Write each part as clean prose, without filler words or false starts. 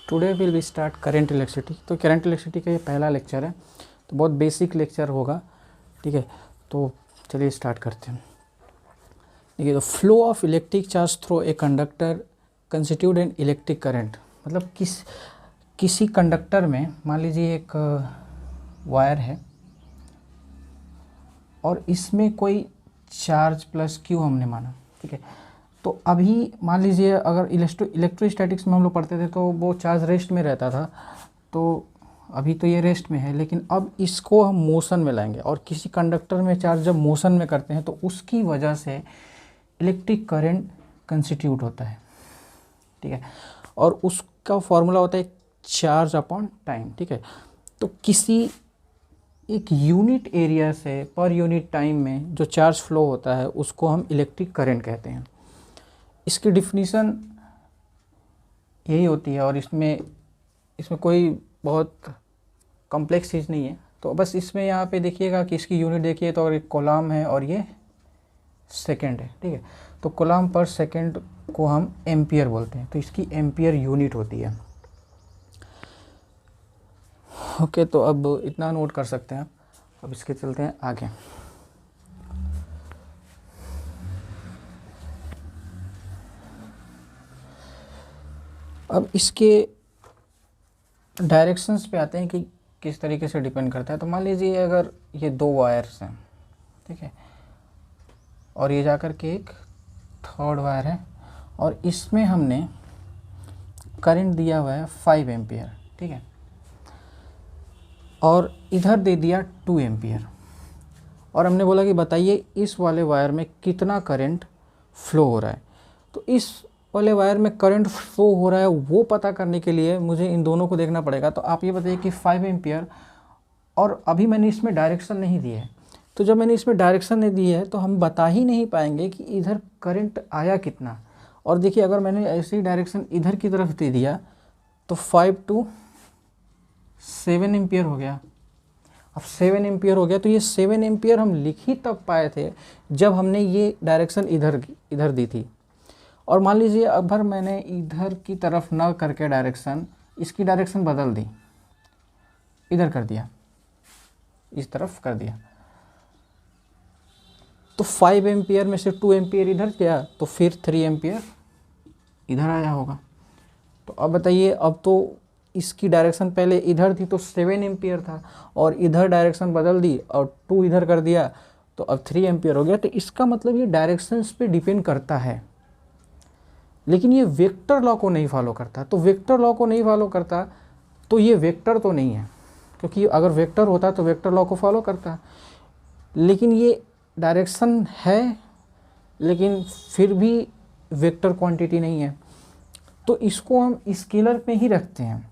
Today will be start current electricity. तो current electricity का ये पहला लेक्चर है, तो बहुत बेसिक लेक्चर होगा, ठीक है। तो चलिए स्टार्ट करते हैं। देखिए, the flow of electric charge through a conductor constitute an electric current. मतलब किसी कंडक्टर में मान लीजिए एक वायर है और इसमें कोई चार्ज प्लस क्यू हमने माना, ठीक है। तो अभी मान लीजिए अगर इलेक्ट्रोस्टैटिक्स में हम लोग पढ़ते थे तो वो चार्ज रेस्ट में रहता था, तो अभी तो ये रेस्ट में है, लेकिन अब इसको हम मोशन में लाएंगे और किसी कंडक्टर में चार्ज जब मोशन में करते हैं तो उसकी वजह से इलेक्ट्रिक करंट कंस्टिट्यूट होता है, ठीक है। और उसका फॉर्मूला होता है चार्ज अपॉन टाइम, ठीक है। तो किसी एक यूनिट एरिया से पर यूनिट टाइम में जो चार्ज फ्लो होता है उसको हम इलेक्ट्रिक करंट कहते हैं। इसकी डिफिनीशन यही होती है और इसमें कोई बहुत कॉम्प्लेक्स चीज़ नहीं है। तो बस इसमें यहाँ पे देखिएगा कि इसकी यूनिट देखिए तो एक कूलम्ब है और ये सेकंड है, ठीक है। तो कूलम्ब पर सेकंड को हम एम्पियर बोलते हैं, तो इसकी एम्पियर यूनिट होती है। ओके, तो अब इतना नोट कर सकते हैं आप। अब इसके चलते हैं आगे। अब इसके डायरेक्शंस पे आते हैं कि किस तरीके से डिपेंड करता है। तो मान लीजिए अगर ये दो वायर्स हैं, ठीक है, और ये जाकर के एक थर्ड वायर है और इसमें हमने करंट दिया हुआ है 5 एम्पियर, ठीक है, और इधर दे दिया 2 एम्पियर, और हमने बोला कि बताइए इस वाले वायर में कितना करंट फ्लो हो रहा है। तो इस वाले वायर में करंट फ्लो हो रहा है वो पता करने के लिए मुझे इन दोनों को देखना पड़ेगा। तो आप ये बताइए कि 5 एम्पियर, और अभी मैंने इसमें डायरेक्शन नहीं दी है, तो जब मैंने इसमें डायरेक्शन नहीं दी है तो हम बता ही नहीं पाएंगे कि इधर करंट आया कितना। और देखिए अगर मैंने ऐसे ही डायरेक्शन इधर की तरफ दे दिया तो 5 to 7 एम्पियर हो गया। अब 7 एम्पियर हो गया, तो ये 7 एम्पियर हम लिख ही तब पाए थे जब हमने ये डायरेक्शन इधर दी थी। और मान लीजिए अगर मैंने इधर की तरफ न करके डायरेक्शन, इसकी डायरेक्शन बदल दी, इधर कर दिया, इस तरफ कर दिया, तो 5 एम्पियर में से 2 एम्पियर इधर गया तो फिर 3 एम्पियर इधर आया होगा। तो अब बताइए, अब तो इसकी डायरेक्शन पहले इधर थी तो 7 एम्पियर था, और इधर डायरेक्शन बदल दी और 2 इधर कर दिया तो अब 3 एम्पियर हो गया। तो इसका मतलब ये डायरेक्शंस पे डिपेंड करता है, लेकिन ये वेक्टर लॉ को नहीं फॉलो करता। तो वेक्टर लॉ को नहीं फॉलो करता तो ये वेक्टर तो नहीं है, क्योंकि अगर वेक्टर होता तो वेक्टर लॉ को फॉलो करता, लेकिन ये डायरेक्शन है लेकिन फिर भी वेक्टर क्वांटिटी नहीं है। तो इसको हम स्केलर में ही रखते हैं,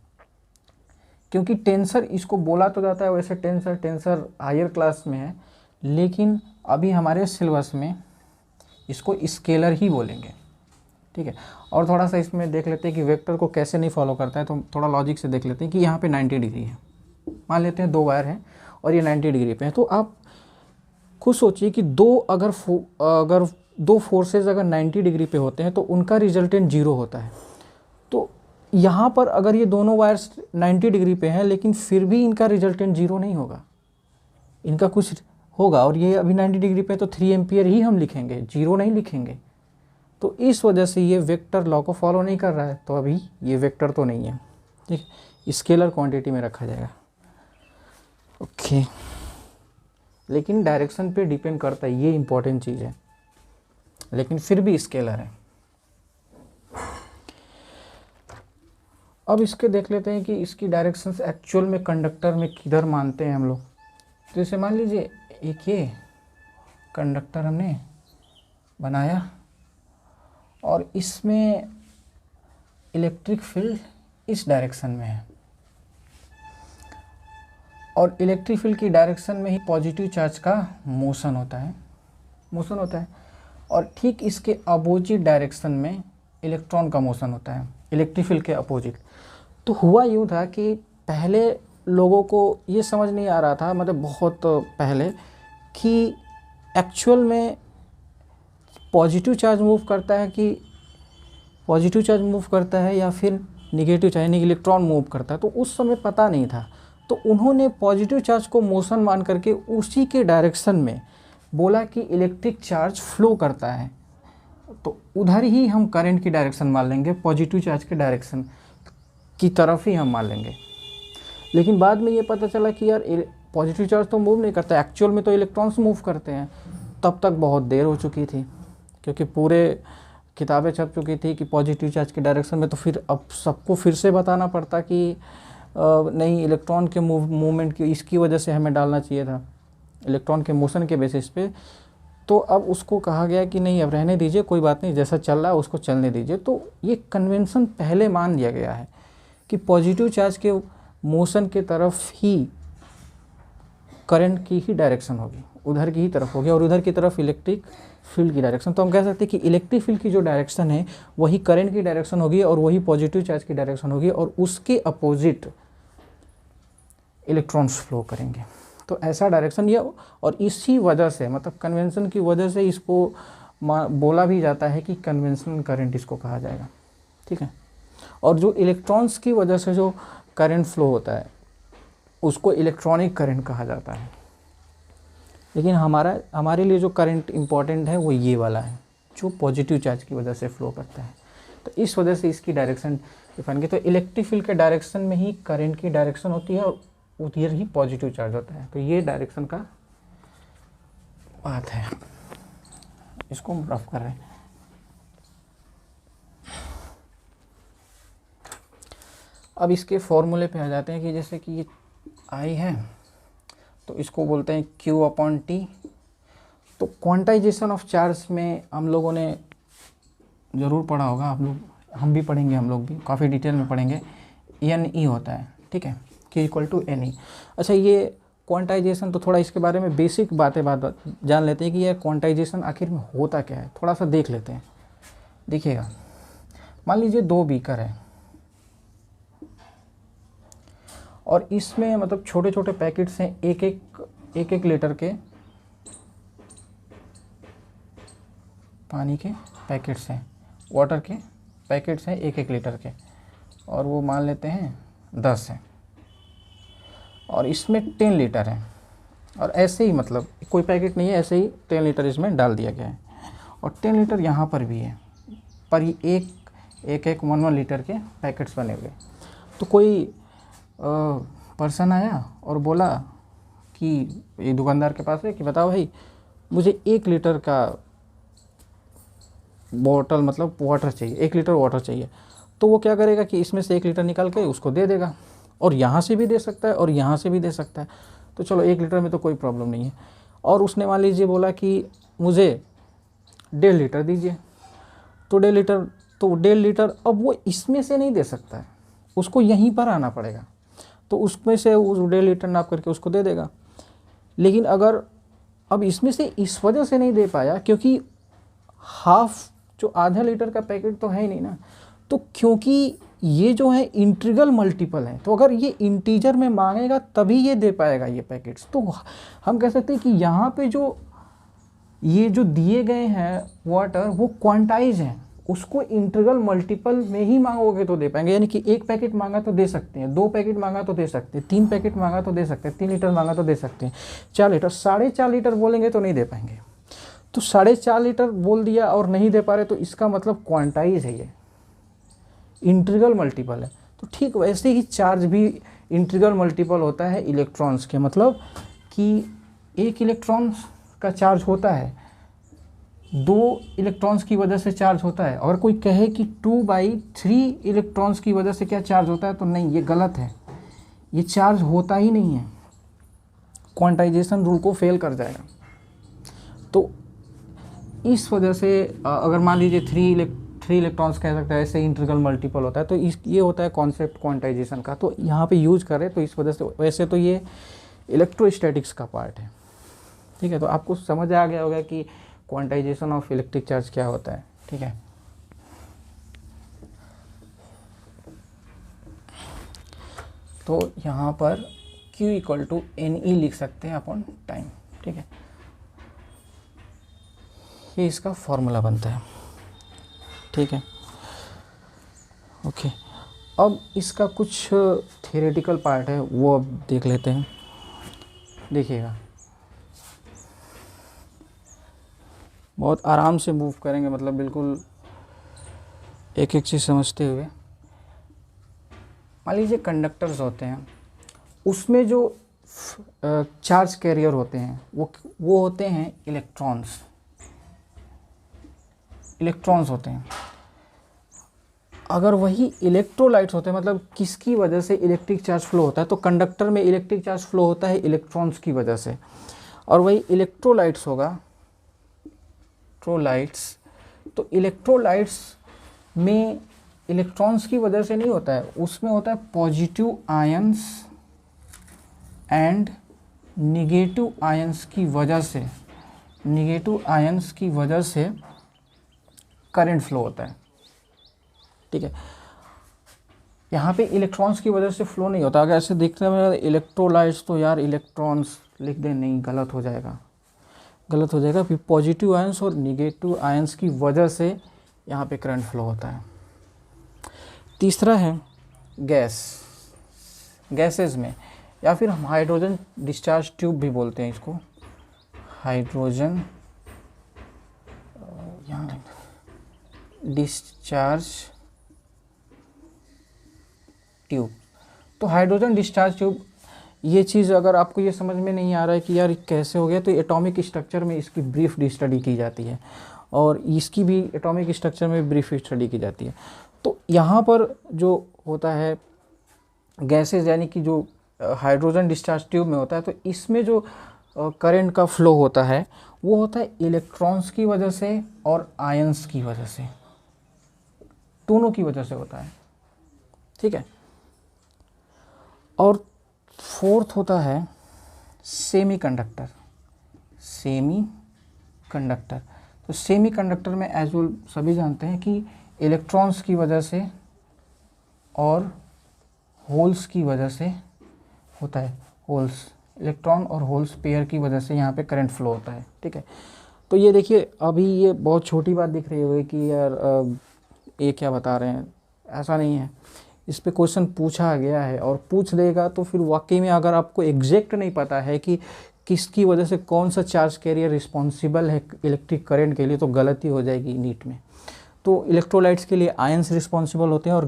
क्योंकि टेंसर इसको बोला तो जाता है, वैसे टेंसर हायर क्लास में है, लेकिन अभी हमारे सिलेबस में इसको स्केलर ही बोलेंगे, ठीक है। और थोड़ा सा इसमें देख लेते हैं कि वेक्टर को कैसे नहीं फॉलो करता है। तो थोड़ा लॉजिक से देख लेते हैं कि यहाँ पे 90 डिग्री है, मान लेते हैं 2 वायर हैं और ये 90 डिग्री पे है। तो आप खुद सोचिए कि अगर दो फोर्सेज अगर 90 डिग्री पे होते हैं तो उनका रिजल्टेंट 0 होता है। तो यहाँ पर अगर ये दोनों वायर्स 90 डिग्री पे हैं लेकिन फिर भी इनका रिजल्टेंट 0 नहीं होगा, इनका कुछ होगा, और ये अभी 90 डिग्री पे तो 3 एम्पियर ही हम लिखेंगे, 0 नहीं लिखेंगे। तो इस वजह से ये वेक्टर लॉ को फॉलो नहीं कर रहा है, तो अभी ये वेक्टर तो नहीं है, ठीक है, स्केलर क्वांटिटी में रखा जाएगा। ओके, लेकिन डायरेक्शन पे डिपेंड करता है, ये इंपॉर्टेंट चीज़ है, लेकिन फिर भी स्केलर है। अब इसके देख लेते हैं कि इसकी डायरेक्शंस एक्चुअल में कंडक्टर में किधर मानते हैं हम लोग। तो जैसे मान लीजिए एक ये कंडक्टर हमने बनाया और इसमें इलेक्ट्रिक फील्ड इस डायरेक्शन में है, और इलेक्ट्रिक फील्ड की डायरेक्शन में ही पॉजिटिव चार्ज का मोशन होता है, और ठीक इसके अपोजिट डायरेक्शन में इलेक्ट्रॉन का मोशन होता है, इलेक्ट्रिक फील्ड के अपोजिट। तो हुआ यूँ था कि पहले लोगों को ये समझ नहीं आ रहा था, मतलब बहुत पहले, कि एक्चुअल में पॉजिटिव चार्ज मूव करता है या फिर निगेटिव चार्ज यानी इलेक्ट्रॉन मूव करता है, तो उस समय पता नहीं था, तो उन्होंने पॉजिटिव चार्ज को मोशन मान करके उसी के डायरेक्शन में बोला कि इलेक्ट्रिक चार्ज फ्लो करता है, तो उधर ही हम करंट की डायरेक्शन मान लेंगे, पॉजिटिव चार्ज के डायरेक्शन की तरफ ही हम मान लेंगे। लेकिन बाद में ये पता चला कि यार पॉजिटिव चार्ज तो मूव नहीं करता, एक्चुअल में तो इलेक्ट्रॉन्स मूव करते हैं। तब तक बहुत देर हो चुकी थी, क्योंकि पूरे किताबें छप चुकी थी कि पॉजिटिव चार्ज के डायरेक्शन में, तो फिर अब सबको फिर से बताना पड़ता कि नहीं, इलेक्ट्रॉन के मूवमेंट की इसकी वजह से हमें डालना चाहिए था, इलेक्ट्रॉन के मोशन के बेसिस पे। तो अब उसको कहा गया कि नहीं, अब रहने दीजिए, कोई बात नहीं, जैसा चल रहा है उसको चलने दीजिए। तो ये कन्वेंशन पहले मान लिया गया है कि पॉजिटिव चार्ज के मोशन के तरफ ही करंट की ही डायरेक्शन होगी, उधर की ही तरफ होगी, और उधर की तरफ इलेक्ट्रिक फील्ड की डायरेक्शन। तो हम कह सकते हैं कि इलेक्ट्रिक फील्ड की जो डायरेक्शन है वही करंट की डायरेक्शन होगी और वही पॉजिटिव चार्ज की डायरेक्शन होगी, और उसके अपोजिट इलेक्ट्रॉन्स फ्लो करेंगे। तो ऐसा डायरेक्शन ये, और इसी वजह से, मतलब कन्वेंशन की वजह से इसको बोला भी जाता है कि कन्वेंशनल करंट इसको कहा जाएगा, ठीक है। और जो इलेक्ट्रॉन्स की वजह से जो करंट फ्लो होता है उसको इलेक्ट्रॉनिक करंट कहा जाता है। लेकिन हमारे लिए जो करंट इम्पॉर्टेंट है वो ये वाला है, जो पॉजिटिव चार्ज की वजह से फ्लो करता है। तो इस वजह से इसकी डायरेक्शन डिफाइन की। तो इलेक्ट्रिक फील्ड के डायरेक्शन में ही करंट की डायरेक्शन होती है और उधर ही पॉजिटिव चार्ज होता है। तो ये डायरेक्शन का बात है, इसको हम रफ कर रहे हैं। अब इसके फॉर्मूले पे आ जाते हैं कि जैसे कि ये आई है तो इसको बोलते हैं Q अपॉन T। तो क्वांटाइजेशन ऑफ चार्ज में हम लोगों ने ज़रूर पढ़ा होगा, आप लोग, हम भी पढ़ेंगे, हम लोग भी काफ़ी डिटेल में पढ़ेंगे। NE होता है, ठीक है, Q इक्वल टू NE। अच्छा, ये क्वांटाइजेशन, तो थोड़ा इसके बारे में बेसिक बात जान लेते हैं कि यह क्वांटाइजेशन आखिर में होता क्या है, थोड़ा सा देख लेते हैं। देखिएगा, मान लीजिए 2 बीकर है और इसमें मतलब छोटे छोटे पैकेट्स हैं, एक एक लीटर के पानी के पैकेट्स हैं, वाटर के पैकेट्स हैं 1 लीटर के, और वो मान लेते हैं 10 हैं, और इसमें 10 लीटर है, और ऐसे ही मतलब कोई पैकेट नहीं है, ऐसे ही 10 लीटर इसमें डाल दिया गया है, और 10 लीटर यहाँ पर भी है, पर ये एक 1 लीटर के पैकेट्स बने हुए। तो कोई पर्सन आया और बोला कि ये दुकानदार के पास है कि बताओ भाई, मुझे 1 लीटर का बॉटल मतलब वाटर चाहिए, 1 लीटर वाटर चाहिए। तो वो क्या करेगा कि इसमें से 1 लीटर निकाल के उसको दे देगा, और यहाँ से भी दे सकता है और यहाँ से भी दे सकता है। तो चलो 1 लीटर में तो कोई प्रॉब्लम नहीं है। और उसने मान लीजिए बोला कि मुझे 1.5 लीटर दीजिए, तो 1.5 लीटर अब वो इसमें से नहीं दे सकता है, उसको यहीं पर आना पड़ेगा, तो उसमें से उस 1.5 लीटर नाप करके उसको दे देगा। लेकिन अगर अब इसमें से इस वजह से नहीं दे पाया क्योंकि हाफ जो आधा लीटर का पैकेट तो है ही नहीं ना, तो क्योंकि ये जो है इंटीग्रल मल्टीपल है, तो अगर ये इंटीजर में मांगेगा तभी ये दे पाएगा ये पैकेट्स। तो हम कह सकते हैं कि यहाँ पे ये जो दिए गए हैं वाटर वो क्वांटाइज हैं, उसको इंटीग्रल मल्टीपल में ही मांगोगे तो दे पाएंगे। यानी कि 1 पैकेट मांगा तो दे सकते हैं, 2 पैकेट मांगा तो दे सकते हैं, 3 पैकेट मांगा तो दे सकते हैं, 3 लीटर मांगा तो दे सकते हैं, 4 लीटर, 4.5 लीटर बोलेंगे तो नहीं दे पाएंगे। तो 4.5 लीटर बोल दिया और नहीं दे पा रहे, तो इसका मतलब क्वांटाइज है, ये इंटीग्रल मल्टीपल है। तो ठीक वैसे ही चार्ज भी इंटीग्रल मल्टीपल होता है इलेक्ट्रॉन्स के, मतलब कि 1 इलेक्ट्रॉन्स का चार्ज होता है, 2 इलेक्ट्रॉन्स की वजह से चार्ज होता है। अगर कोई कहे कि 2/3 इलेक्ट्रॉन्स की वजह से क्या चार्ज होता है, तो नहीं, ये गलत है, ये चार्ज होता ही नहीं है, क्वांटाइजेशन रूल को फेल कर जाएगा। तो इस वजह से अगर मान लीजिए 3 इलेक्ट्रॉन्स कह सकते हैं, ऐसे इंटीग्रल मल्टीपल होता है, तो ये होता है कॉन्सेप्ट क्वांटाइजेशन का, तो यहाँ पे यूज करें तो इस वजह से। वैसे तो ये इलेक्ट्रोस्टैटिक्स का पार्ट है, ठीक है। तो आपको समझ आ गया होगा कि क्वांटाइजेशन ऑफ इलेक्ट्रिक चार्ज क्या होता है, ठीक है। तो यहाँ पर Q इक्वल टू NE लिख सकते हैं अपॉन टाइम, ठीक है। ये इसका फॉर्मूला बनता है, ठीक है, ओके। अब इसका कुछ थियोरेटिकल पार्ट है वो अब देख लेते हैं। देखिएगा, बहुत आराम से मूव करेंगे, मतलब बिल्कुल एक एक चीज़ समझते हुए। मान लीजिए कंडक्टर्स होते हैं, उसमें जो चार्ज कैरियर होते हैं वो होते हैं इलेक्ट्रॉन्स होते हैं। अगर वही इलेक्ट्रोलाइट्स होते हैं, मतलब किसकी वजह से इलेक्ट्रिक चार्ज फ्लो होता है, तो कंडक्टर में इलेक्ट्रिक चार्ज फ्लो होता है इलेक्ट्रॉन्स की वजह से। और वही इलेक्ट्रोलाइट्स होगा, तो इलेक्ट्रोलाइट्स में इलेक्ट्रॉन्स की वजह से नहीं होता है, उसमें होता है positive ions and negative ions की वजह से करंट फ्लो होता है। ठीक है, यहाँ पे इलेक्ट्रॉन्स की वजह से फ्लो नहीं होता। अगर ऐसे देखते हैं इलेक्ट्रोलाइट्स, तो यार इलेक्ट्रॉन्स लिख दें, नहीं, गलत हो जाएगा। फिर पॉजिटिव आयंस और निगेटिव आयंस की वजह से यहाँ पे करंट फ्लो होता है। तीसरा है गैसेस में, या फिर हम हाइड्रोजन डिस्चार्ज ट्यूब भी बोलते हैं इसको, हाइड्रोजन डिस्चार्ज ट्यूब। तो हाइड्रोजन डिस्चार्ज ट्यूब, ये चीज़ अगर आपको ये समझ में नहीं आ रहा है कि यार कैसे हो गया, तो एटॉमिक स्ट्रक्चर में इसकी ब्रीफ स्टडी की जाती है, और इसकी भी एटॉमिक स्ट्रक्चर में ब्रीफ स्टडी की जाती है। तो यहाँ पर जो होता है गैसेस, यानी कि जो हाइड्रोजन डिस्चार्ज ट्यूब में होता है, तो इसमें जो करंट का फ्लो होता है वो होता है इलेक्ट्रॉन्स की वजह से और आयंस की वजह से, दोनों की वजह से होता है। ठीक है, और फोर्थ होता है सेमीकंडक्टर। तो सेमीकंडक्टर में एज वेल सभी जानते हैं कि इलेक्ट्रॉन्स की वजह से और होल्स की वजह से होता है, इलेक्ट्रॉन और होल्स पेयर की वजह से यहाँ पे करंट फ्लो होता है। ठीक है, तो ये देखिए, अभी ये बहुत छोटी बात दिख रही होगी कि यार ये क्या बता रहे हैं, ऐसा नहीं है। इस पे क्वेश्चन पूछा गया है और पूछ देगा, तो फिर वाकई में अगर आपको एग्जैक्ट नहीं पता है कि किसकी वजह से कौन सा चार्ज कैरियर रिस्पॉन्सिबल है इलेक्ट्रिक करंट के लिए, तो गलती हो जाएगी नीट में। तो इलेक्ट्रोलाइट्स के लिए आयंस रिस्पॉन्सिबल होते हैं, और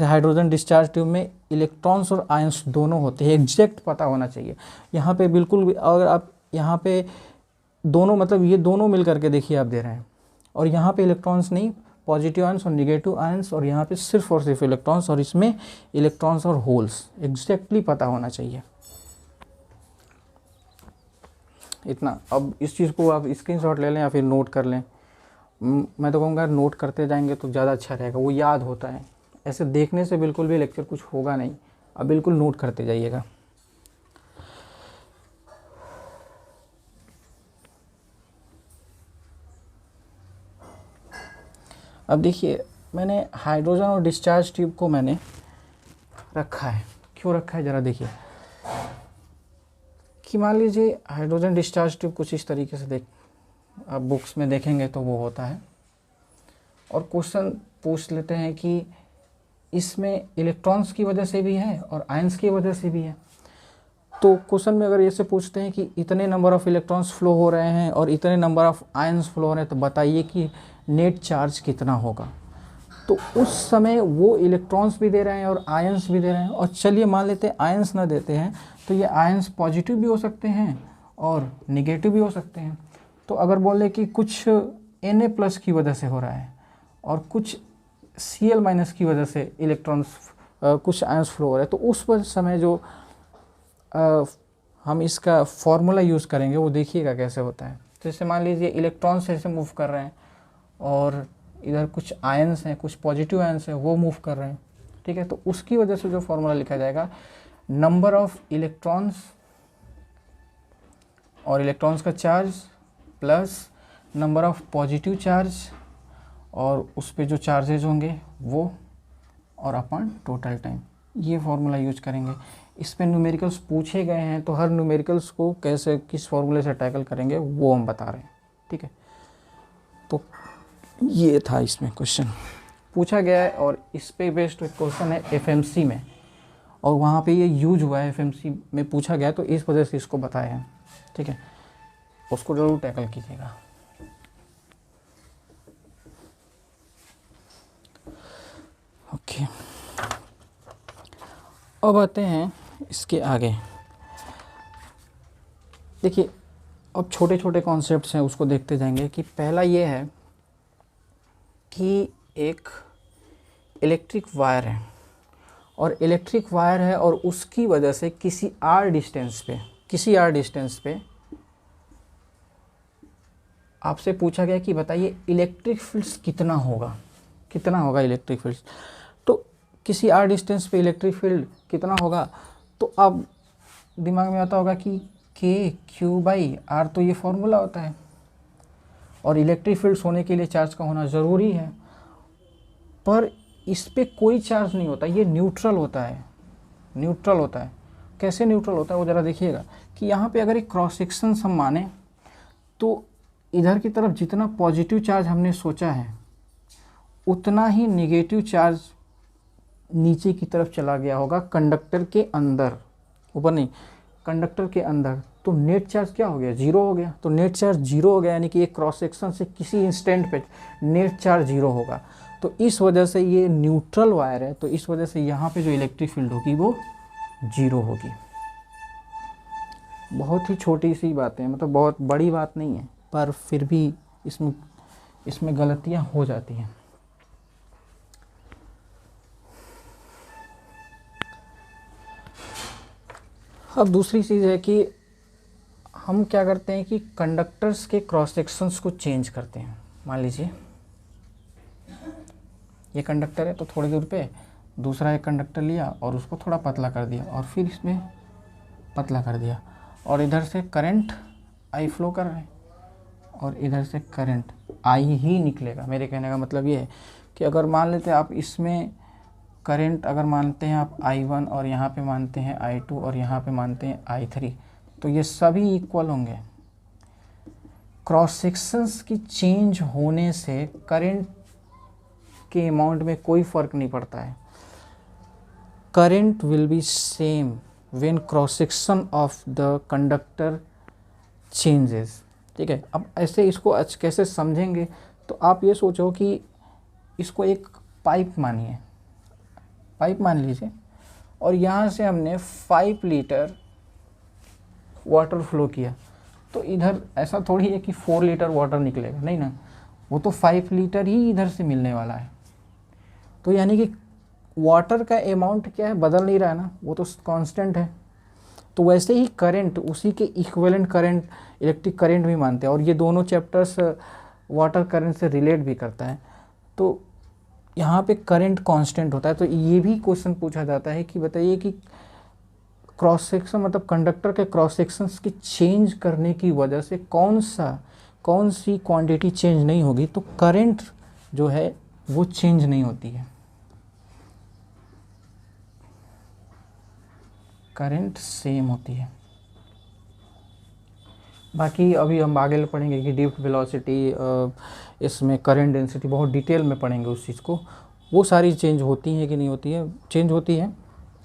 हाइड्रोजन डिस्चार्ज ट्यूब में इलेक्ट्रॉन्स और आयंस दोनों होते हैं। एग्जैक्ट पता होना चाहिए यहाँ पे, बिल्कुल भी अगर आप यहाँ पे दोनों, मतलब ये दोनों मिल करके देखिए आप दे रहे हैं, और यहाँ पे इलेक्ट्रॉन्स नहीं, पॉजिटिव आयंस और निगेटिव आयंस, और यहाँ पे सिर्फ और सिर्फ इलेक्ट्रॉन्स, और इसमें इलेक्ट्रॉन्स और होल्स एग्जैक्टली पता होना चाहिए। इतना। अब इस चीज़ को आप स्क्रीनशॉट ले लें या फिर नोट कर लें। मैं तो कहूँगा नोट करते जाएंगे तो ज़्यादा अच्छा रहेगा, वो याद होता है। ऐसे देखने से बिल्कुल भी लेक्चर कुछ होगा नहीं, अब बिल्कुल नोट करते जाइएगा। अब देखिए, मैंने हाइड्रोजन और डिस्चार्ज ट्यूब को मैंने रखा है, क्यों रखा है ज़रा देखिए। कि मान लीजिए हाइड्रोजन डिस्चार्ज ट्यूब कुछ इस तरीके से आप बुक्स में देखेंगे तो वो होता है, और क्वेश्चन पूछ लेते हैं कि इसमें इलेक्ट्रॉन्स की वजह से भी है और आयंस की वजह से भी है। तो क्वेश्चन में अगर ऐसे पूछते हैं कि इतने नंबर ऑफ़ इलेक्ट्रॉन्स फ्लो हो रहे हैं और इतने नंबर ऑफ़ आयंस फ्लो हो रहे हैं, तो बताइए कि नेट चार्ज कितना होगा। तो उस समय वो इलेक्ट्रॉन्स भी दे रहे हैं और आयंस भी दे रहे हैं, और चलिए मान लेते हैं आयंस ना देते हैं, तो ये आयंस पॉजिटिव भी हो सकते हैं और निगेटिव भी हो सकते हैं। तो अगर बोले कि कुछ Na+ की वजह से हो रहा है और कुछ Cl- की वजह से इलेक्ट्रॉन्स कुछ आयंस फ्लो हो रहे हैं, तो उस समय जो हम इसका फॉर्मूला यूज़ करेंगे वो देखिएगा कैसे होता है। जैसे मान लीजिए इलेक्ट्रॉन्स ऐसे मूव कर रहे हैं और इधर कुछ आयंस हैं, कुछ पॉजिटिव आयंस हैं, वो मूव कर रहे हैं। ठीक है, तो उसकी वजह से जो फॉर्मूला लिखा जाएगा, नंबर ऑफ इलेक्ट्रॉन्स और इलेक्ट्रॉन्स का charge plus number of positive charge और उस पे जो चार्जेज होंगे वो, और अपन टोटल टाइम, ये फॉर्मूला यूज करेंगे। इस पे न्यूमेरिकल्स पूछे गए हैं, तो हर न्यूमेरिकल्स को कैसे किस फॉर्मूले से टैकल करेंगे वो हम बता रहे हैं। ठीक है, तो ये था इसमें क्वेश्चन। पूछा गया है और इस पे बेस्ड क्वेश्चन है एफएमसी में, और वहाँ पे ये यूज हुआ है, एफएमसी में पूछा गया है, तो इस वजह से इसको बताया है। ठीक है, उसको जरूर टैकल कीजिएगा। ओके, अब आते हैं इसके आगे। देखिए, अब छोटे छोटे कॉन्सेप्ट्स हैं, उसको देखते जाएंगे। कि पहला ये है कि एक इलेक्ट्रिक वायर है, और इलेक्ट्रिक वायर है और उसकी वजह से किसी आर डिस्टेंस पे आपसे पूछा गया कि बताइए इलेक्ट्रिक फील्ड्स कितना होगा इलेक्ट्रिक फील्ड्स। तो किसी आर डिस्टेंस पे इलेक्ट्रिक फील्ड कितना होगा, तो अब दिमाग में आता होगा कि के क्यू बाई आर, तो ये फॉर्मूला होता है, और इलेक्ट्रिक फील्ड्स होने के लिए चार्ज का होना ज़रूरी है। पर इस पे कोई चार्ज नहीं होता, ये न्यूट्रल होता है। कैसे न्यूट्रल होता है वो ज़रा देखिएगा। कि यहाँ पे अगर एक क्रॉस सेक्शन हम माने, तो इधर की तरफ जितना पॉजिटिव चार्ज हमने सोचा है, उतना ही नेगेटिव चार्ज नीचे की तरफ चला गया होगा कंडक्टर के अंदर, ऊपर नहीं, कंडक्टर के अंदर। तो नेट चार्ज क्या हो गया? जीरो हो गया। तो नेट चार्ज जीरो हो गया, यानी कि एक क्रॉस सेक्शन से किसी इंस्टेंट पे नेट चार्ज जीरो होगा। तो इस वजह से ये न्यूट्रल वायर है, तो इस वजह से यहाँ पे जो इलेक्ट्रिक फील्ड होगी वो जीरो होगी। बहुत ही छोटी सी बात है, मतलब बहुत बड़ी बात नहीं है, पर फिर भी इसमें गलतियाँ हो जाती हैं। अब दूसरी चीज़ है कि हम क्या करते हैं कि कंडक्टर्स के क्रॉस सेक्शंस को चेंज करते हैं। मान लीजिए ये कंडक्टर है, तो थोड़ी दूर पे दूसरा एक कंडक्टर लिया और उसको थोड़ा पतला कर दिया, और फिर इसमें पतला कर दिया, और इधर से करंट आई फ्लो कर रहे हैं, और इधर से करंट आई ही निकलेगा। मेरे कहने का मतलब ये है कि अगर मान लेते हैं आप इसमें करंट अगर मानते हैं आप I1, और यहाँ पे मानते हैं I2, और यहाँ पे मानते हैं I3, तो ये सभी इक्वल होंगे। क्रॉस सेक्शंस की चेंज होने से करंट के अमाउंट में कोई फ़र्क नहीं पड़ता है। Current will be same when cross section of the conductor changes. ठीक है, अब ऐसे इसको कैसे समझेंगे, तो आप ये सोचो कि इसको एक पाइप मानिए, पाइप मान लीजिए, और यहाँ से हमने 5 लीटर वाटर फ्लो किया, तो इधर ऐसा थोड़ी है कि 4 लीटर वाटर निकलेगा, नहीं ना, वो तो 5 लीटर ही इधर से मिलने वाला है। तो यानी कि वाटर का अमाउंट क्या है, बदल नहीं रहा है ना, वो तो कांस्टेंट है। तो वैसे ही करंट, उसी के इक्विवेलेंट करंट इलेक्ट्रिक करंट भी मानते हैं, और ये दोनों चैप्टर्स वाटर करंट से रिलेट भी करता है। तो यहाँ पे करंट कांस्टेंट होता है। तो ये भी क्वेश्चन पूछा जाता है कि बताइए कि क्रॉस सेक्शन, मतलब कंडक्टर के क्रॉस सेक्शंस की चेंज करने की वजह से कौन सी क्वांटिटी चेंज नहीं होगी, तो करंट जो है वो चेंज नहीं होती है, करंट सेम होती है। बाकी अभी हम आगे पढ़ेंगे कि ड्रिफ्ट वेलोसिटी, इसमें करंट डेंसिटी, बहुत डिटेल में पढ़ेंगे उस चीज़ को। वो सारी चेंज होती हैं कि नहीं होती है, चेंज होती है,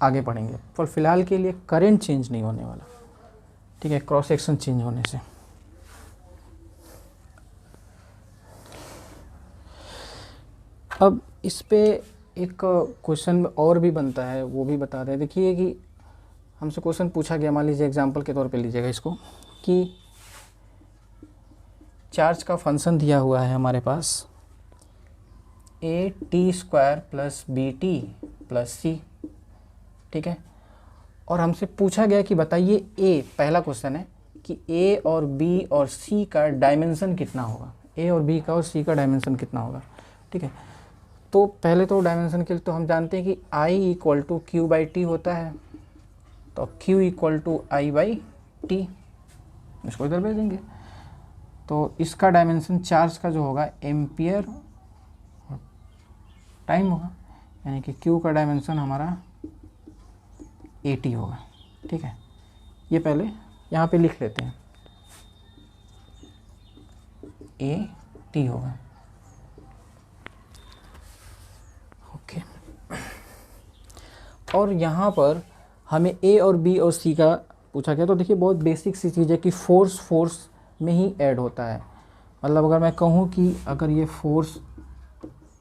आगे पढ़ेंगे। पर फिलहाल के लिए करंट चेंज नहीं होने वाला, ठीक है, क्रॉस सेक्शन चेंज होने से। अब इस पे एक क्वेश्चन और भी बनता है, वो भी बता रहे हैं। देखिए कि हमसे क्वेश्चन पूछा गया, मान लीजिए एग्जांपल के तौर पे लीजिएगा इसको, कि चार्ज का फंक्शन दिया हुआ है हमारे पास AT² + BT + C, ठीक है, और हमसे पूछा गया कि बताइए A, पहला क्वेश्चन है कि A और B और C का डायमेंशन कितना होगा, A और B का और C का डायमेंशन कितना होगा। ठीक है, तो पहले तो डायमेंशन के लिए तो हम जानते हैं कि I = Q/T होता है, तो Q = I/T, इसको इधर भेज देंगे। तो इसका डायमेंशन चार्ज का जो होगा एम्पियर टाइम होगा, यानी कि Q का डायमेंशन हमारा AT होगा। ठीक है, ये पहले यहाँ पे लिख लेते हैं, AT होगा। और यहाँ पर हमें ए और बी और सी का पूछा गया। तो देखिए बहुत बेसिक सी चीज़ है कि फोर्स में ही ऐड होता है। मतलब अगर मैं कहूँ कि अगर ये फोर्स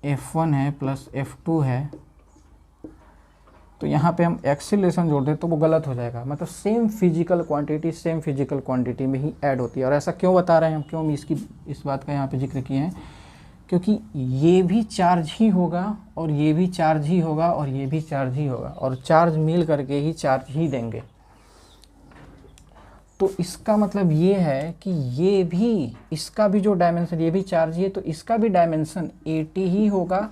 F1 है प्लस F2 है, तो यहाँ पे हम एक्सीलरेशन जोड़ दें तो वो गलत हो जाएगा। मतलब सेम फिजिकल क्वांटिटी में ही ऐड होती है। और ऐसा क्यों बता रहे हैं हम, क्यों हम इस बात का यहाँ पे जिक्र किए हैं, क्योंकि ये भी चार्ज ही होगा और ये भी चार्ज ही होगा और ये भी चार्ज ही होगा, और चार्ज मिल करके ही चार्ज ही देंगे। तो इसका मतलब ये है कि ये भी, इसका भी जो डायमेंशन, ये भी चार्ज ही है तो इसका भी डायमेंशन 80 ही होगा,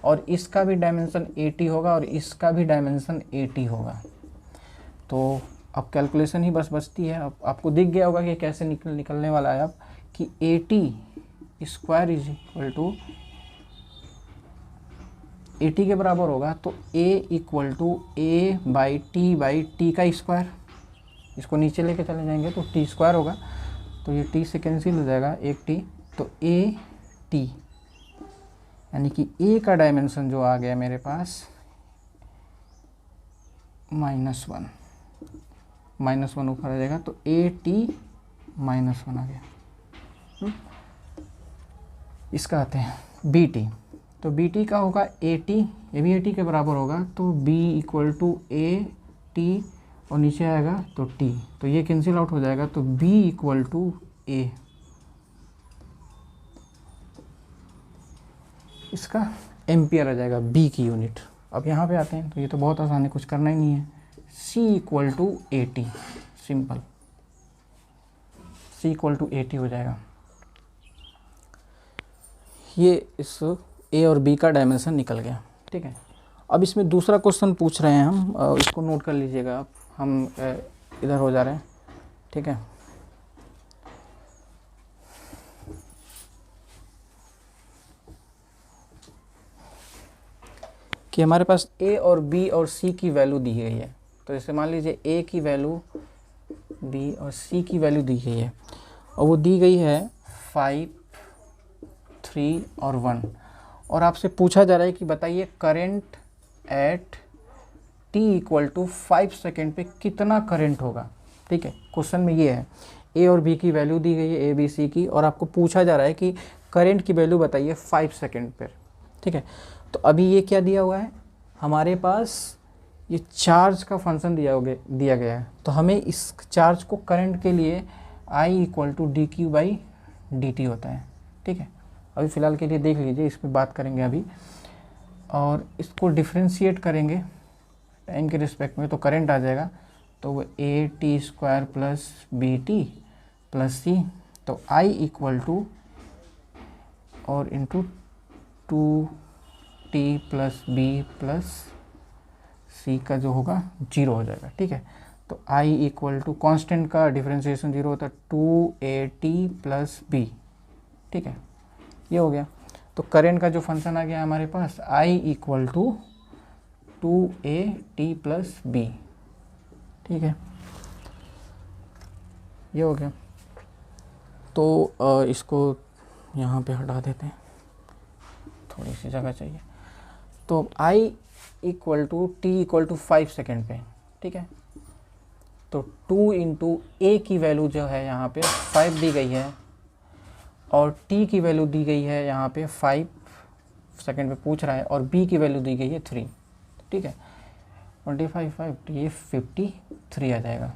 और इसका भी डायमेंशन 80 होगा, और इसका भी डायमेंशन 80 होगा। तो अब कैलकुलेशन ही बस बचती है। अब आपको दिख गया होगा कि कैसे निकलने वाला है अब, कि 80 स्क्वायर इज इक्वल टू 80 के बराबर होगा। तो A इक्वल टू A/T का स्क्वायर, इसको नीचे लेके चले जाएंगे तो T स्क्वायर होगा, तो ये T से कैंसिल हो जाएगा, एक T, तो AT, यानी कि A का डायमेंशन जो आ गया मेरे पास -1 ऊपर आ जाएगा, तो AT -1 आ गया। इसका आते हैं BT, तो BT का होगा AT, ये भी AT के बराबर होगा, तो B इक्वल टू AT और नीचे आएगा तो T, तो ये कैंसिल आउट हो जाएगा, तो B इक्वल टू A। इसका एम्पियर आ जाएगा, B की यूनिट। अब यहाँ पे आते हैं, तो ये तो बहुत आसान है, कुछ करना ही नहीं है। C equal to AT, simple, C equal to AT हो जाएगा। ये इस A और B का डायमेंशन निकल गया, ठीक है। अब इसमें दूसरा क्वेश्चन पूछ रहे हैं हम, इसको नोट कर लीजिएगा आप, हम इधर हो जा रहे हैं, ठीक है। कि हमारे पास A और B और C की वैल्यू दी गई है। तो जैसे मान लीजिए A की वैल्यू, B और C की वैल्यू दी गई है, और वो दी गई है 5, 3 और 1, और आपसे पूछा जा रहा है कि बताइए current at t equal to 5 second पे कितना करंट होगा, ठीक है। क्वेश्चन में ये है, A और B की वैल्यू दी गई है, A B C की, और आपको पूछा जा रहा है कि करंट की वैल्यू बताइए 5 सेकेंड पर, ठीक है। तो अभी ये क्या दिया हुआ है, हमारे पास ये चार्ज का फंक्शन दिया गया है, तो हमें इस चार्ज को करंट के लिए I इक्वल टू dq/dt होता है, ठीक है। अभी फ़िलहाल के लिए देख लीजिए, इस पर बात करेंगे अभी, और इसको डिफ्रेंशिएट करेंगे टाइम के रिस्पेक्ट में, तो करंट आ जाएगा, तो वो AT square plus BT plus C, तो I इक्वल टू और into 2T plus B plus C का जो होगा 0 हो जाएगा, ठीक है। तो I इक्वल टू, कॉन्स्टेंट का डिफ्रेंशिएशन 0 होता है, 2AT प्लस B, ठीक है, ये हो गया। तो करंट का जो फंक्शन आ गया हमारे पास, I equal to 2AT plus B, ठीक है, ये हो गया। तो इसको यहाँ पे हटा देते हैं, थोड़ी सी जगह चाहिए। तो I equal to T equal to 5 second पे, ठीक है। तो 2 इंटू A की वैल्यू जो है यहाँ पे 5 दी गई है, और T की वैल्यू दी गई है यहाँ पे 5 सेकेंड पे पूछ रहा है, और B की वैल्यू दी गई है 3, ठीक है। 25 तो ये 53 आ जाएगा,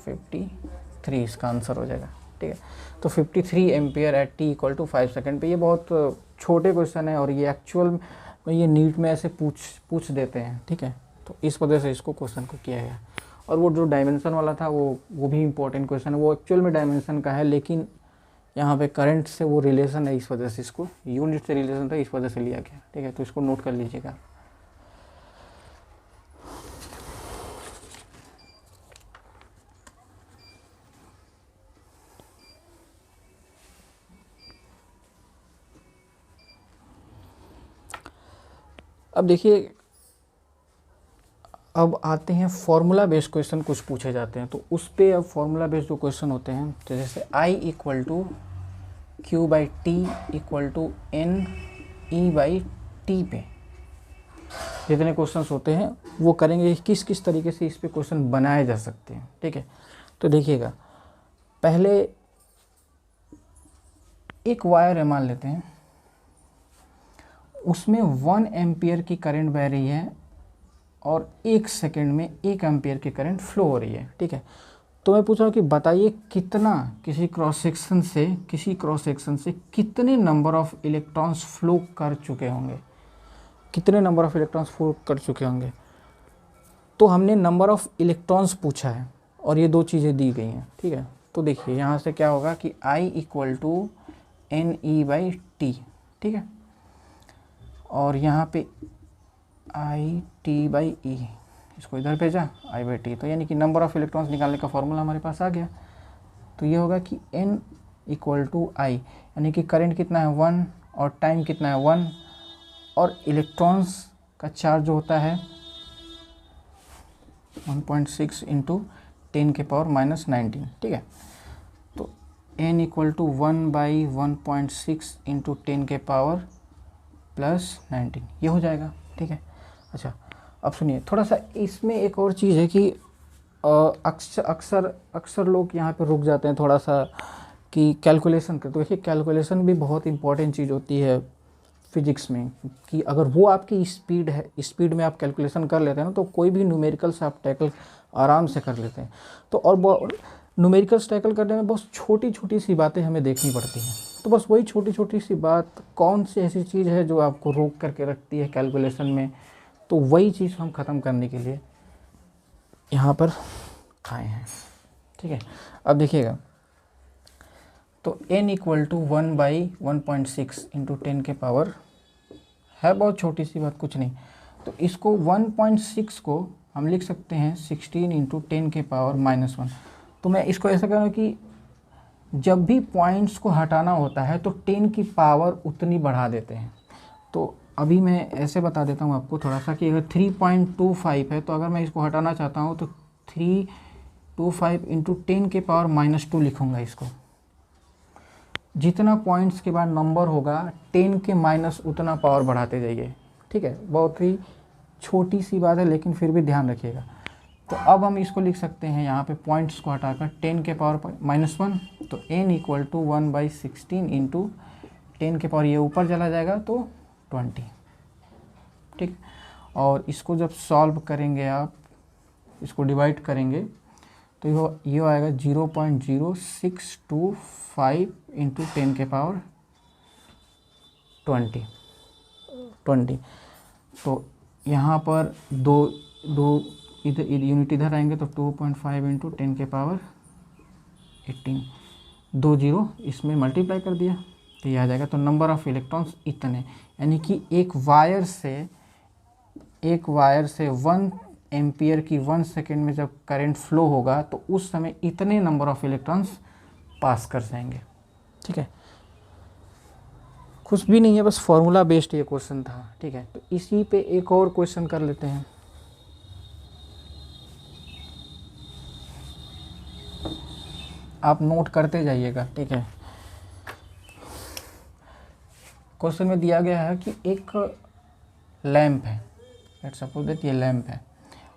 53 इसका आंसर हो जाएगा, ठीक है। तो 53 ampere at T equal to 5 second पे। ये बहुत छोटे क्वेश्चन है, और ये एक्चुअल में ये नीट में ऐसे पूछ देते हैं, ठीक है। तो इस वजह से इसको क्वेश्चन को किया गया। और वो जो डायमेंशन वाला था वो भी इम्पोर्टेंट क्वेश्चन है, वो एक्चुअल में डायमेंशन का है, लेकिन यहाँ पे करंट से वो रिलेशन है, इस वजह से इसको यूनिट से रिलेशन था, इस वजह से लिया गया, ठीक है। तो इसको नोट कर लीजिएगा। अब देखिए, अब आते हैं फॉर्मूला बेस्ड क्वेश्चन कुछ पूछे जाते हैं, तो उस पे अब फॉर्मूला बेस्ड जो क्वेश्चन होते हैं, तो जैसे I equal to Q/T equal to NE/T पे, जितने क्वेश्चंस होते हैं वो करेंगे किस किस तरीके से इस पे क्वेश्चन बनाए जा सकते हैं। ठीक है, तो देखिएगा, पहले एक वायर है मान लेते हैं, उसमें 1 एम्पियर की करंट बह रही है और 1 सेकेंड में 1 एम्पियर की करंट फ्लो हो रही है। ठीक है, तो मैं पूछ रहा हूँ कि बताइए कितना किसी क्रॉस सेक्शन से कितने नंबर ऑफ इलेक्ट्रॉन्स फ्लो कर चुके होंगे, कितने नंबर ऑफ इलेक्ट्रॉन्स फ्लो कर चुके होंगे। तो हमने नंबर ऑफ इलेक्ट्रॉन्स पूछा है और ये दो चीज़ें दी गई हैं। ठीक है, तो देखिए यहाँ से क्या होगा कि I = NE/T। ठीक है, और यहाँ पे IT/E, इसको इधर भेजा I/T, तो यानी कि नंबर ऑफ इलेक्ट्रॉन्स निकालने का फॉर्मूला हमारे पास आ गया। तो ये होगा कि N = I, यानी कि करंट कितना है 1 और टाइम कितना है 1, और इलेक्ट्रॉन्स का चार्ज जो होता है 1.6 × 10⁻⁻19। ठीक है, तो N = 1/1.6 × 10⁻⁻19 ये हो जाएगा। ठीक है, अच्छा अब सुनिए थोड़ा सा, इसमें एक और चीज़ है कि अक्सर लोग यहाँ पे रुक जाते हैं थोड़ा सा कि कैलकुलेशन कर। तो देखिए कैलकुलेशन भी बहुत इंपॉर्टेंट चीज़ होती है फिजिक्स में, कि अगर वो आपकी स्पीड में आप कैलकुलेशन कर लेते हैं ना, तो कोई भी न्यूमेरिकल्स आप टैकल आराम से कर लेते हैं। तो और न्यूमेरिकल्स टैकल करने में बहुत छोटी छोटी सी बातें हमें देखनी पड़ती हैं। तो बस वही छोटी छोटी सी बात, कौन सी ऐसी चीज़ है जो आपको रोक करके रखती है कैलकुलेशन में, तो वही चीज़ हम ख़त्म करने के लिए यहाँ पर आए हैं। ठीक है, अब देखिएगा, तो N = 1/1.6 × 10⁻, है बहुत छोटी सी बात, कुछ नहीं। तो इसको 1.6 को हम लिख सकते हैं 16 × 10⁻⁻1। तो मैं इसको ऐसा करूँ कि जब भी पॉइंट्स को हटाना होता है तो 10 की पावर उतनी बढ़ा देते हैं। तो अभी मैं ऐसे बता देता हूँ आपको थोड़ा सा कि अगर 3.25 है, तो अगर मैं इसको हटाना चाहता हूँ तो 325 × 10⁻⁻2 लिखूँगा इसको। जितना पॉइंट्स के बाद नंबर होगा 10 के माइनस उतना पावर बढ़ाते जाइए। ठीक है, बहुत ही छोटी सी बात है लेकिन फिर भी ध्यान रखिएगा। तो अब हम इसको लिख सकते हैं यहाँ पे पॉइंट्स को हटाकर 10⁻⁻1, तो N = 1/16 × 10⁻, ये ऊपर चला जाएगा तो 20। ठीक, और इसको जब सॉल्व करेंगे आप, इसको डिवाइड करेंगे तो ये आएगा 0.0625 × 10⁻20। तो यहाँ पर दो इधर यूनिट इधर आएंगे तो 2.5 × 10⁻18, 2 0 इसमें मल्टीप्लाई कर दिया तो ये आ जाएगा। तो नंबर ऑफ इलेक्ट्रॉन्स इतने, यानी कि एक वायर से 1 एम्पियर की 1 सेकेंड में जब करंट फ्लो होगा तो उस समय इतने नंबर ऑफ इलेक्ट्रॉन्स पास कर जाएंगे। ठीक है, कुछ भी नहीं है, बस फॉर्मूला बेस्ड ये क्वेश्चन था। ठीक है, तो इसी पे एक और क्वेश्चन कर लेते हैं। आप नोट करते जाइएगा। ठीक है, क्वेश्चन में दिया गया है कि एक लैंप है, लेट्स सपोज दैट ये लैंप है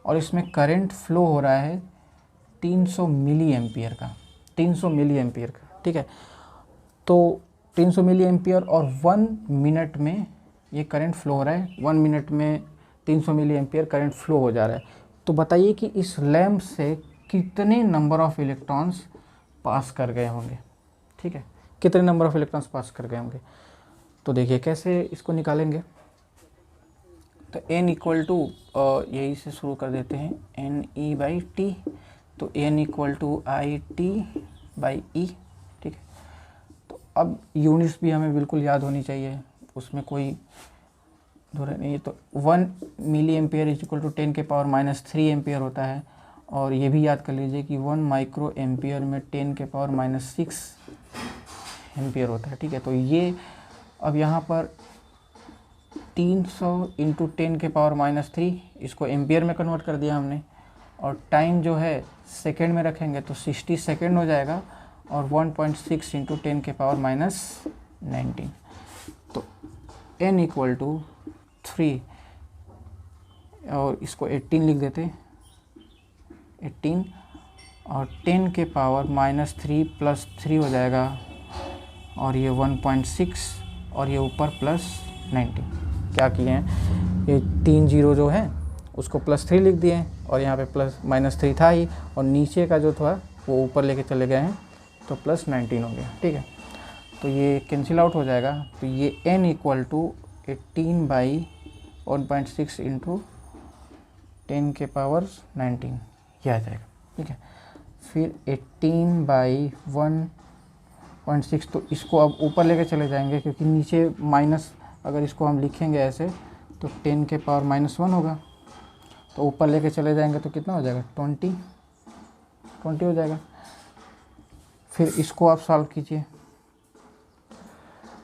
और इसमें करंट फ्लो हो रहा है 300 मिली एम्पियर का। ठीक है, तो 300 मिली एम्पियर और 1 मिनट में ये करंट फ्लो हो रहा है, 1 मिनट में 300 मिली एम्पियर करंट फ्लो हो जा रहा है। तो बताइए कि इस लैंप से कितने नंबर ऑफ इलेक्ट्रॉन्स पास कर गए होंगे। ठीक है, कितने नंबर ऑफ इलेक्ट्रॉन्स पास कर गए होंगे। तो देखिए कैसे इसको निकालेंगे। तो N = यही से शुरू कर देते हैं, NE/T, तो N = IT/E। ठीक है, तो अब यूनिट्स भी हमें बिल्कुल याद होनी चाहिए, उसमें कोई धुरा नहीं है। तो 1 मिली एम्पियर = 10⁻³ एम्पियर होता है, और ये भी याद कर लीजिए कि 1 माइक्रो एम्पियर में 10⁻⁻6 एम्पियर होता है। ठीक है, तो ये अब यहाँ पर 300 × 10⁻³ इसको एम्पियर में कन्वर्ट कर दिया हमने, और टाइम जो है सेकेंड में रखेंगे तो 60 सेकेंड हो जाएगा, और 1.6 × 10⁻⁻19। तो N = 3, और इसको 18 लिख देते, 18 और 10 के पावर -3 + 3 हो जाएगा, और ये 1.6 और ये ऊपर +19। क्या किए हैं, ये 3 जीरो जो है उसको +3 लिख दिए और यहाँ पे -3 था ही, और नीचे का जो था वो ऊपर लेके चले गए हैं तो +19 हो गया। ठीक है, तो ये कैंसिल आउट हो जाएगा। तो ये n = 18/1.6 × 10 के पावर 19 ये आ जाएगा। ठीक है, फिर 18/1.6, तो इसको अब ऊपर लेके चले जाएंगे क्योंकि नीचे माइनस, अगर इसको हम लिखेंगे ऐसे तो 10 के पावर -1 होगा, तो ऊपर लेके चले जाएंगे तो कितना हो जाएगा, 20 हो जाएगा। फिर इसको आप सॉल्व कीजिए,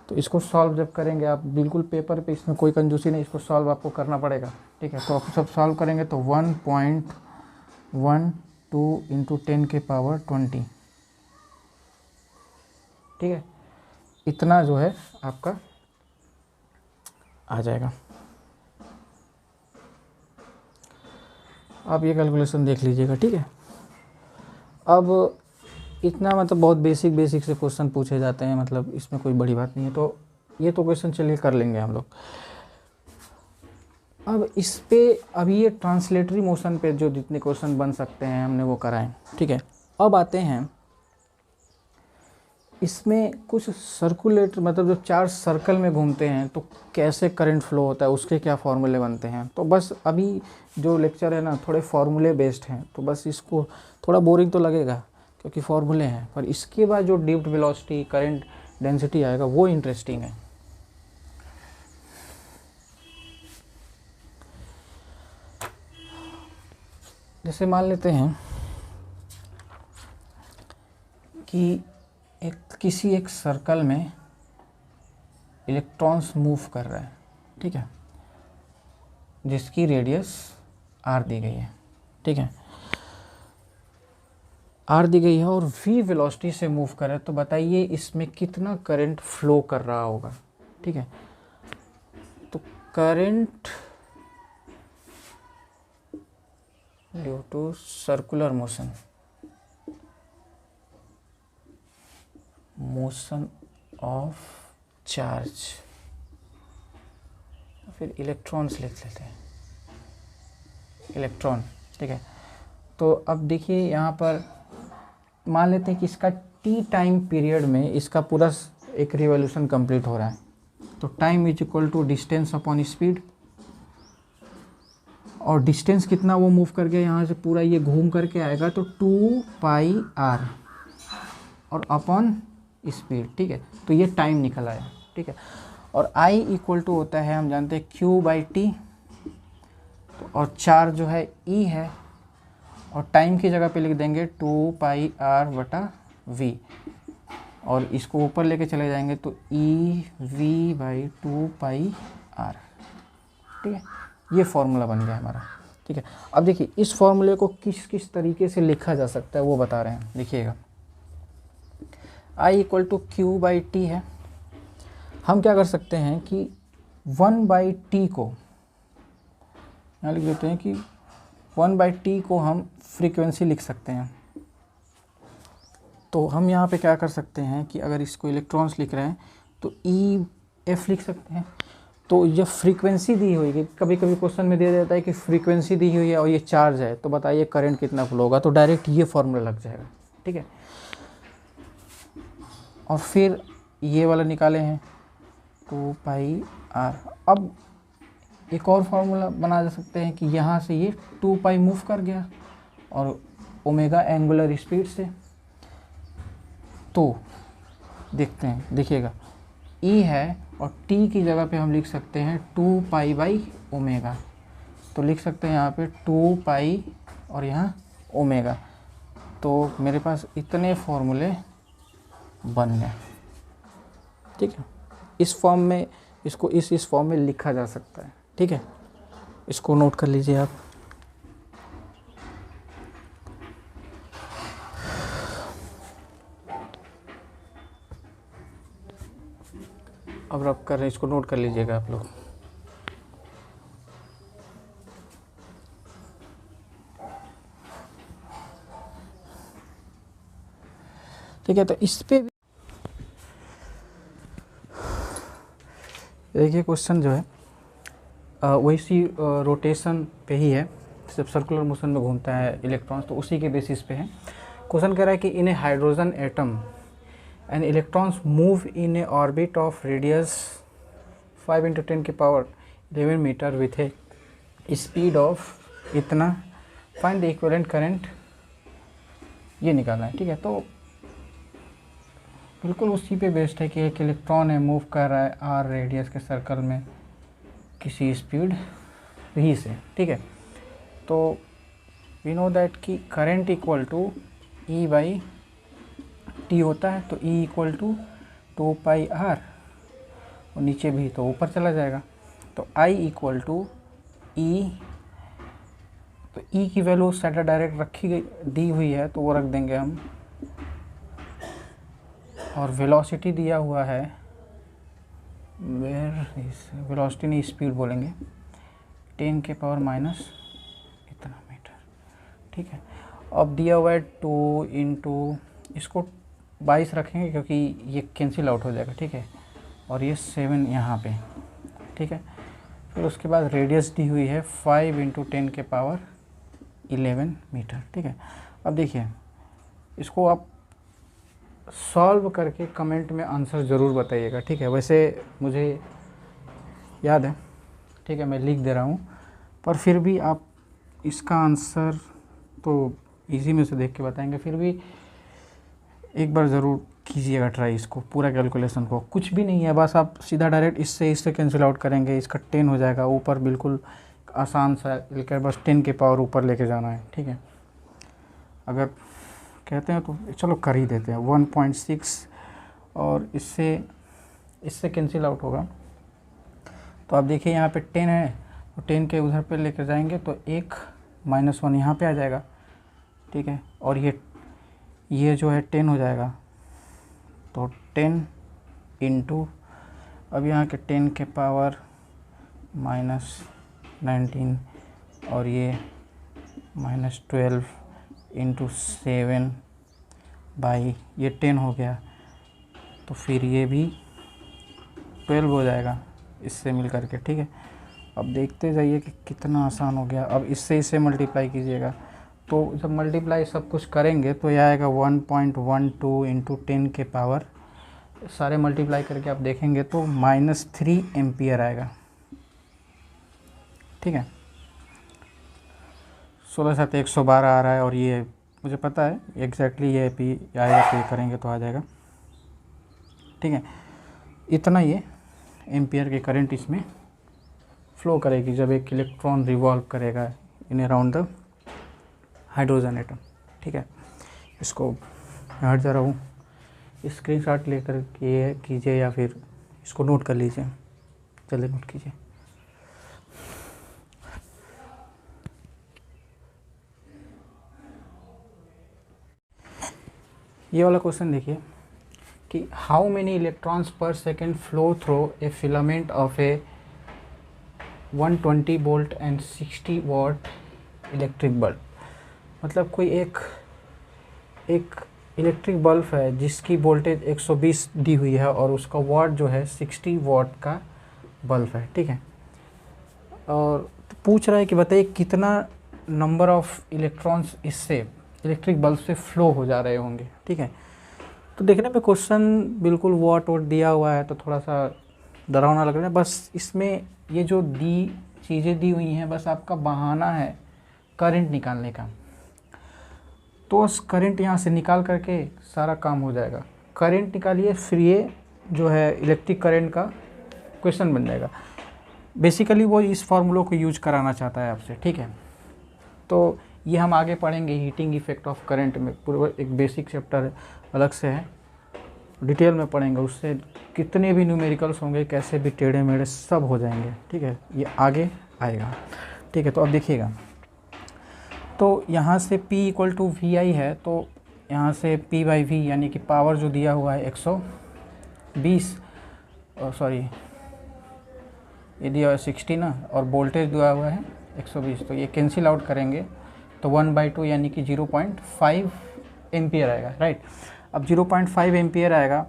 तो इसको सॉल्व जब करेंगे आप बिल्कुल पेपर पे, इसमें कोई कंजूसी नहीं, इसको सॉल्व आपको करना पड़ेगा। ठीक है, तो आप सब सॉल्व करेंगे तो 1.12 × 10 के पावर 20। ठीक है, इतना जो है आपका आ जाएगा। आप ये कैलकुलेशन देख लीजिएगा। ठीक है, अब इतना मतलब बहुत बेसिक से क्वेश्चन पूछे जाते हैं, मतलब इसमें कोई बड़ी बात नहीं है, तो ये तो क्वेश्चन चलिए कर लेंगे हम लोग। अब इस पे अभी ये ट्रांसलेटरी मोशन पे जो जितने क्वेश्चन बन सकते हैं हमने वो कराएं। ठीक है, अब आते हैं इसमें कुछ सर्कुलेटर, मतलब जो चार्ज सर्कल में घूमते हैं तो कैसे करंट फ्लो होता है, उसके क्या फॉर्मूले बनते हैं। तो बस अभी जो लेक्चर है ना थोड़े फॉर्मूले बेस्ड हैं, तो बस इसको थोड़ा बोरिंग तो लगेगा क्योंकि फॉर्मूले हैं, पर इसके बाद जो ड्रिफ्ट वेलोसिटी, करंट डेंसिटी आएगा वो इंटरेस्टिंग है। जैसे मान लेते हैं कि किसी एक सर्कल में इलेक्ट्रॉन्स मूव कर रहे हैं। ठीक है, जिसकी रेडियस r दी गई है। ठीक है, r दी गई है और v वेलोसिटी से मूव कर रहा है, तो बताइए इसमें कितना करंट फ्लो कर रहा होगा। ठीक है, तो current due to circular motion of charge, फिर इलेक्ट्रॉन्स लिख लेते हैं, इलेक्ट्रॉन। ठीक है, तो अब देखिए यहाँ पर मान लेते हैं कि इसका t टाइम पीरियड में इसका पूरा एक रिवॉल्यूशन कंप्लीट हो रहा है, तो टाइम = डिस्टेंस अपॉन स्पीड, और डिस्टेंस कितना वो मूव कर गया यहाँ से, पूरा ये घूम करके आएगा तो 2πr और अपॉन स्पीड। ठीक है, तो ये टाइम निकल आया। ठीक है, और I = होता है, हम जानते हैं Q/T, तो और चार्ज जो है E है, और टाइम की जगह पे लिख देंगे 2πr/v, और इसको ऊपर लेके चले जाएंगे तो EV/2πr। ठीक है, ये फॉर्मूला बन गया हमारा। ठीक है, अब देखिए इस फॉर्मूले को किस किस तरीके से लिखा जा सकता है वो बता रहे हैं। देखिएगा, I = Q/T है, हम क्या कर सकते हैं कि 1/T को यहाँ लिख देते हैं कि 1/T को हम फ्रीक्वेंसी लिख सकते हैं। तो हम यहाँ पे क्या कर सकते हैं कि अगर इसको इलेक्ट्रॉन्स लिख रहे हैं तो EF लिख सकते हैं। तो ये फ्रीक्वेंसी दी हुई है, कभी कभी क्वेश्चन में दे देता है कि फ्रीक्वेंसी दी हुई है और ये चार्ज है, तो बताइए करंट कितना फ्लो होगा, तो डायरेक्ट ये फॉर्मूला लग जाएगा। ठीक है, और फिर ये वाला निकाले हैं 2πr। अब एक और फार्मूला बना जा सकते हैं कि यहाँ से ये 2π मूव कर गया और ओमेगा एंगुलर स्पीड से, तो देखते हैं, देखिएगा E है और T की जगह पे हम लिख सकते हैं 2π/ω, तो लिख सकते हैं यहाँ पे 2π और यहाँ ओमेगा। तो मेरे पास इतने फॉर्मूले बन गए। ठीक है, इस फॉर्म में इसको इस फॉर्म में लिखा जा सकता है। ठीक है, इसको नोट कर लीजिए आप। अब रब कर रहे हैं, इसको नोट कर लीजिएगा आप लोग। ठीक है। तो इस पे देखिए क्वेश्चन जो है वही सी रोटेशन पे ही है, जब सर्कुलर मोशन में घूमता है इलेक्ट्रॉन्स, तो उसी के बेसिस पे है। क्वेश्चन कह रहा है कि in a hydrogen atom and electrons move in a orbit of radius 5 × 10⁻11 metre with a speed of इतना, फाइंड द इक्विवेलेंट करंट, ये निकालना है। ठीक है, तो बिल्कुल उसी पे बेस्ड है कि एक इलेक्ट्रॉन है, मूव कर रहा है आर रेडियस के सर्कल में किसी स्पीड v से। ठीक है, तो वी नो दैट कि करंट इक्वल टू E/t होता है, तो E = 2πr, और नीचे भी तो ऊपर चला जाएगा, तो I = E, तो E की वैल्यू सेटा डायरेक्ट रखी गई दी हुई है तो वो रख देंगे हम, और वेलोसिटी दिया हुआ है, वेलोसिटी नहीं स्पीड बोलेंगे, 10⁻⁻ इतना मीटर। ठीक है, अब दिया हुआ है 2 × इसको 22 रखेंगे क्योंकि ये कैंसिल आउट हो जाएगा। ठीक है, और ये 7 यहाँ पे। ठीक है, फिर उसके बाद रेडियस दी हुई है 5 × 10⁻11 मीटर। ठीक है, अब देखिए इसको आप सॉल्व करके कमेंट में आंसर ज़रूर बताइएगा। ठीक है, वैसे मुझे याद है, ठीक है, मैं लिख दे रहा हूँ, पर फिर भी आप इसका आंसर तो इजी में से देख के बताएंगे, फिर भी एक बार ज़रूर कीजिएगा ट्राई इसको, पूरा कैलकुलेशन को। कुछ भी नहीं है, बस आप सीधा डायरेक्ट इससे कैंसिल आउट करेंगे, इसका 10 हो जाएगा ऊपर, बिल्कुल आसान सा लेकर बस 10 की पावर ऊपर लेके जाना है। ठीक है, अगर कहते हैं तो चलो कर ही देते हैं 1.6, और इससे कैंसिल आउट होगा। तो आप देखिए यहाँ पे 10 है, तो 10 के उधर पे लेकर जाएंगे तो एक -1 यहाँ पे आ जाएगा। ठीक है, और ये जो है 10 हो जाएगा, तो 10 × अब यहाँ के 10 के पावर -19, और ये -12 × 7 बाई ये 10 हो गया, तो फिर ये भी 12 हो जाएगा इससे मिल करके। ठीक है, अब देखते जाइए कि कितना आसान हो गया। अब इससे मल्टीप्लाई कीजिएगा, तो जब मल्टीप्लाई सब कुछ करेंगे तो यह आएगा 1.12 × 10 के पावर, सारे मल्टीप्लाई करके आप देखेंगे तो -3 एम्पियर आएगा। ठीक है, 16 × 7 112 आ रहा है, और ये मुझे पता है एग्जैक्टली ये पी आएगा, पे करेंगे तो आ जाएगा। ठीक है, इतना ये एम्पियर के करंट इसमें फ्लो करेगी जब एक इलेक्ट्रॉन रिवॉल्व करेगा in around the hydrogen atom. ठीक है, इसको हट जा रहा हूँ, स्क्रीनशॉट लेकर के कीजिए या फिर इसको नोट कर लीजिए। चलिए नोट कीजिए। ये वाला क्वेश्चन देखिए कि how many electrons per second flow through a filament of a 120 volt and 60 watt electric bulb. मतलब कोई एक इलेक्ट्रिक बल्ब है जिसकी वोल्टेज 120 दी हुई है और उसका वाट जो है 60 वाट का बल्ब है। ठीक है, और पूछ रहा है कि बताइए कितना नंबर ऑफ इलेक्ट्रॉन्स इससे इलेक्ट्रिक बल्ब से फ्लो हो जा रहे होंगे। ठीक है, तो देखने में क्वेश्चन बिल्कुल वाट दिया हुआ है तो थोड़ा सा डरावना लग रहा है। बस इसमें ये जो चीज़ें दी हुई हैं, बस आपका बहाना है करंट निकालने का। तो उस करंट यहाँ से निकाल करके सारा काम हो जाएगा। करंट निकालिए, फिर ये जो है इलेक्ट्रिक करंट का क्वेश्चन बन जाएगा। बेसिकली वो इस फार्मूलों को यूज कराना चाहता है आपसे। ठीक है, तो ये हम आगे पढ़ेंगे हीटिंग इफेक्ट ऑफ करंट में, पूरा एक बेसिक चैप्टर अलग से है, डिटेल में पढ़ेंगे। उससे कितने भी न्यूमेरिकल्स होंगे, कैसे भी टेढ़े मेढ़े सब हो जाएंगे। ठीक है, ये आगे आएगा। ठीक है, तो अब देखिएगा, तो यहाँ से P = VI है, तो यहाँ से P/V यानी कि पावर जो दिया हुआ है 120, सॉरी ये दिया हुआ है 60 ना, और वोल्टेज दिया हुआ है 120, तो ये कैंसिल आउट करेंगे तो 1/2 यानी कि 0.5 एम्पियर आएगा। राइट, अब 0.5 एम्पियर आएगा,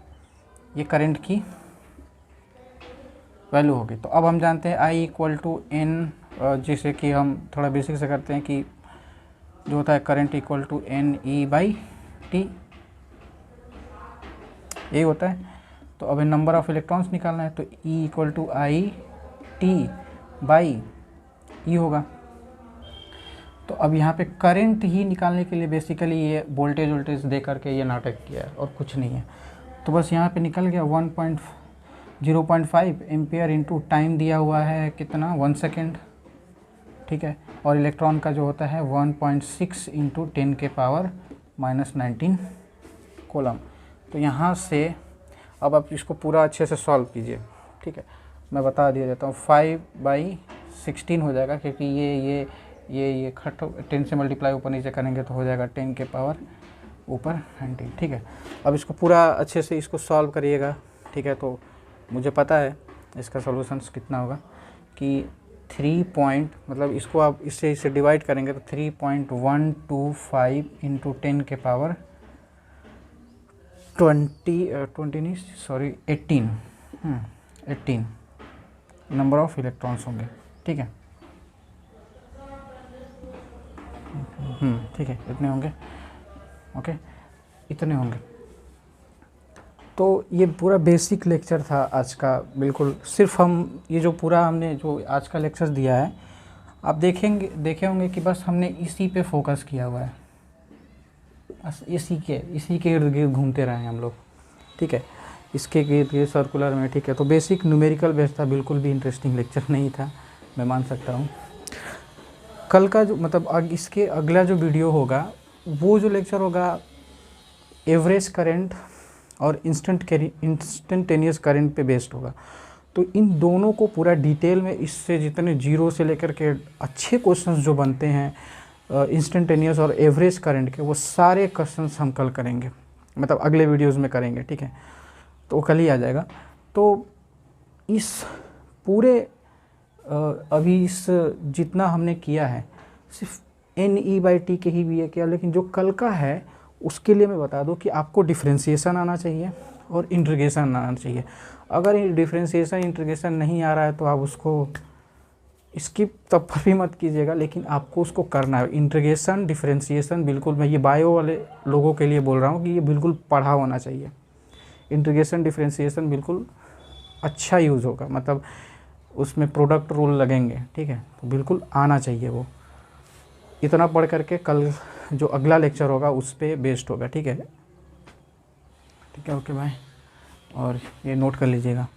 ये करंट की वैल्यू होगी। तो अब हम जानते हैं I = N, जिसे कि हम थोड़ा बेसिक से करते हैं कि जो होता है करंट = NE/T, यही होता है। तो अब नंबर ऑफ इलेक्ट्रॉन्स निकालना है, तो E = I/T/E होगा। तो अब यहाँ पे करंट ही निकालने के लिए बेसिकली ये वोल्टेज दे करके ये नाटक किया है और कुछ नहीं है। तो बस यहाँ पे निकल गया 0.5 एम्पियर इंटू टाइम दिया हुआ है कितना, 1 सेकेंड, ठीक है। और इलेक्ट्रॉन का जो होता है 1.6 इंटू 10⁻⁻19 कूलम। तो यहाँ से अब आप इसको पूरा अच्छे से सॉल्व कीजिए, ठीक है। मैं बता दिया जाता हूँ, 5/16 हो जाएगा, क्योंकि ये 10 से मल्टीप्लाई ऊपर नीचे करेंगे तो हो जाएगा 10⁻⁻19, ठीक है। अब इसको पूरा अच्छे से इसको सॉल्व करिएगा, ठीक है। तो मुझे पता है इसका सॉल्यूशंस कितना होगा कि 3 पॉइंट, मतलब इसको आप इससे डिवाइड करेंगे तो 3.125 इंटू 18 नंबर ऑफ इलेक्ट्रॉन्स होंगे, ठीक है। ठीक है, इतने होंगे, ओके, इतने होंगे। तो ये पूरा बेसिक लेक्चर था आज का, बिल्कुल सिर्फ हम ये जो पूरा हमने जो आज का लेक्चर दिया है, आप देखे होंगे कि बस हमने इसी पे फोकस किया हुआ है, बस इसी के इर्द गिर्द घूमते रहे हैं हम लोग, ठीक है। इसके इर्द गिर्द सर्कुलर में, ठीक है। तो बेसिक न्यूमेरिकल बेस्ड था, बिल्कुल भी इंटरेस्टिंग लेक्चर नहीं था, मैं मान सकता हूँ। कल का जो मतलब इसके अगला जो वीडियो होगा, वो जो लेक्चर होगा एवरेज करंट और इंस्टेंटेनियस करंट पे बेस्ड होगा। तो इन दोनों को पूरा डिटेल में, इससे जितने जीरो से लेकर के अच्छे क्वेश्चंस जो बनते हैं इंस्टेंटेनियस और एवरेज करंट के, वो सारे क्वेश्चंस हम कल करेंगे, मतलब अगले वीडियोज़ में करेंगे, ठीक है। तो वो कल ही आ जाएगा। तो इस पूरे अभी इस जितना हमने किया है सिर्फ NE/T के ही भी है किया, लेकिन जो कल का है उसके लिए मैं बता दूं कि आपको डिफ्रेंशिएशन आना चाहिए और इंटीग्रेशन आना चाहिए। अगर डिफ्रेंशिएशन इंटीग्रेशन नहीं आ रहा है तो आप उसको स्किप तब भी मत कीजिएगा, लेकिन आपको उसको करना है। इंटीग्रेशन डिफ्रेंशिएशन बिल्कुल, मैं ये बायो वाले लोगों के लिए बोल रहा हूँ कि ये बिल्कुल पढ़ा होना चाहिए। इंटीग्रेशन डिफ्रेंशिएशन बिल्कुल अच्छा यूज़ होगा, मतलब उसमें प्रोडक्ट रूल लगेंगे, ठीक है। तो बिल्कुल आना चाहिए वो। इतना पढ़ करके कल जो अगला लेक्चर होगा उस पर बेस्ड होगा, ठीक है। ठीक है, ओके बाय। और ये नोट कर लीजिएगा।